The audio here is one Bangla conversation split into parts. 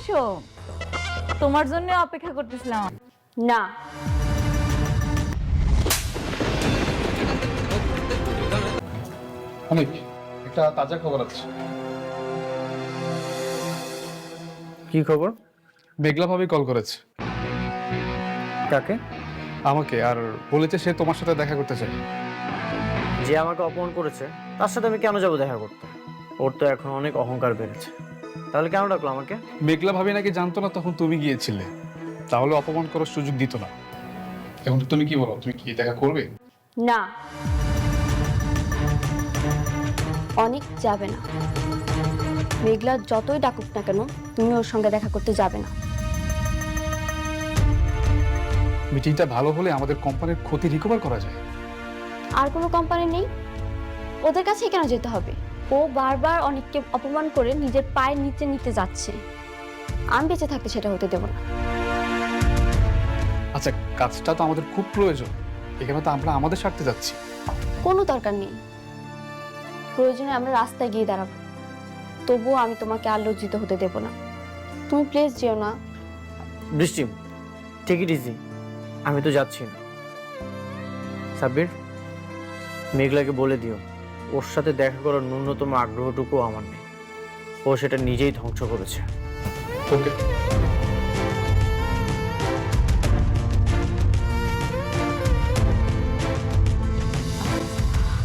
আসো, তোমার জন্য অপেক্ষা করতেছিলাম। না, অনেক একটা তাজা খবর আছে। কি খবর? মেঘলা ভাবি কল করেছে কাকে? আমাকে, আর বলেছে সে তোমার সাথে দেখা করতে চায়। যে আমাকে অপমান করেছে তার সাথে আমি কেন যাব দেখা করতে? ওর তো এখন অনেক অহংকার বেড়েছে। তাহলে কেন ডাকলো আমাকে? মেঘলা ভাবি নাকি জানতো না তখন তুমি গিয়েছিলে, তাহলে অপমান করার সুযোগ দিত না। এখন তুমি কি বলো, তুমি কি দেখা করবে? না, অনেক যাবে না। মেঘলা যতই ডাকুক না কেন, তুমি ওর সঙ্গে দেখা করতে যাবে না। মিটিংটা ভালো হলে আমাদের কোম্পানির ক্ষতি রিকভার করা যায়। আর কোনো কোম্পানি নেই, ওদের কাছেই কেন যেতে হবে? ও বারবার অনেককে অপমান করে নিজের পায়ের নিচে নিতে যাচ্ছে। আমি বেঁচে থাকতে সেটা হতে দেব না। আচ্ছা, কাজটা তো আমাদের খুব প্রয়োজন, এখানে তো আমরা আমাদের স্বার্থে যাচ্ছি। কোনো দরকার নেই, প্রয়োজনে আমরা রাস্তায় গিয়ে দাঁড়াবো, তবুও আমি তোমাকে আর লজ্জিত হতে দেব না। তুমি প্লিজ যেও না। বৃষ্টি, টেক ইট ইজি, আমি তো যাচ্ছি না। সাব্বির, মেঘলাকে বলে দিও ওর সাথে দেখা করার ন্যূনতম আগ্রহটুকু আমার নেই। ও সেটা নিজেই ধ্বংস করেছে। ওকে।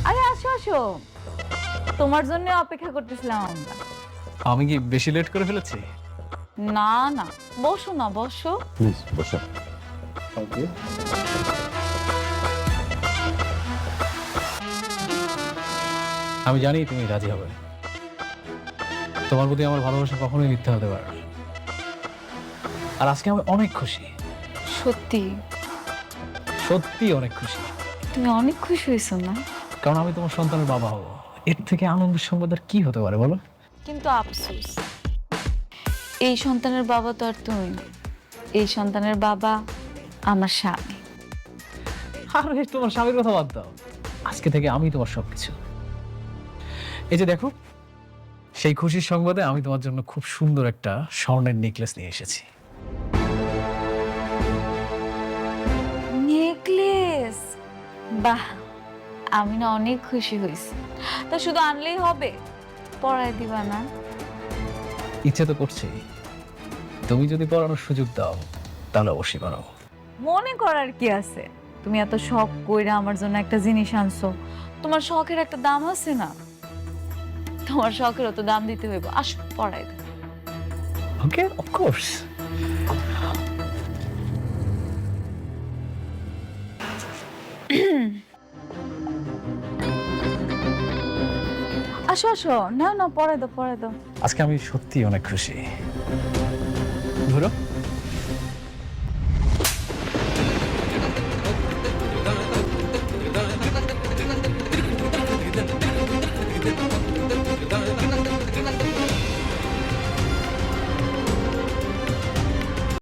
আরে আসো আসো, তোমার জন্য অপেক্ষা করতেছিলাম আমরা। আমি কি বেশি লেট করে ফেলেছি? না না, বসো না, বসো। প্লিজ বসো। ওকে। আমি জানি তুমি রাজি হবে। তোমার প্রতি আমার ভালোবাসা কখনোই মিথ্যা হতে পারে না। আর আজকে আমি অনেক খুশি, সত্যি? সত্যি অনেক খুশি। তুমি অনেক খুশি হয়েছো না? কারণ আমি তোমার সন্তানের বাবা হব। এর থেকে আনন্দের সংবাদ আর কি হতে পারে বলো? কিন্তু আফসোস, এই সন্তানের বাবা তো আর তুমি না। এই সন্তানের বাবা আমার স্বামী। আরে তোমার স্বামীর কথা বাদ দাও, আজকে থেকে আমি তোমার সবকিছু। এই যে দেখো, সেই খুশির সংবাদে আমি তোমার জন্য খুব সুন্দর একটা স্বর্ণের নেকলেস নিয়ে এসেছি। নেকলেস? বাহ, আমি না অনেক খুশি হয়েছি। তা শুধু আনলেই হবে, পরায় দিবা না? ইচ্ছে তো করছেই, তুমি যদি পড়ানোর সুযোগ দাও তাহলে অবশ্যই পড়াবো। মনে করার কি আছে? তুমি এত শখ কইরা আমার জন্য একটা জিনিস আনছো, তোমার শখের একটা দাম আছে না? তোমার শখেরও তো দাম দিতে হইব। আসো, পড়াই দাও। ওকে, অফ কোর্স। আসো আসো, না না, পড়াই দাও, পড়াই দাও। আজকে আমি সত্যি অনেক খুশি।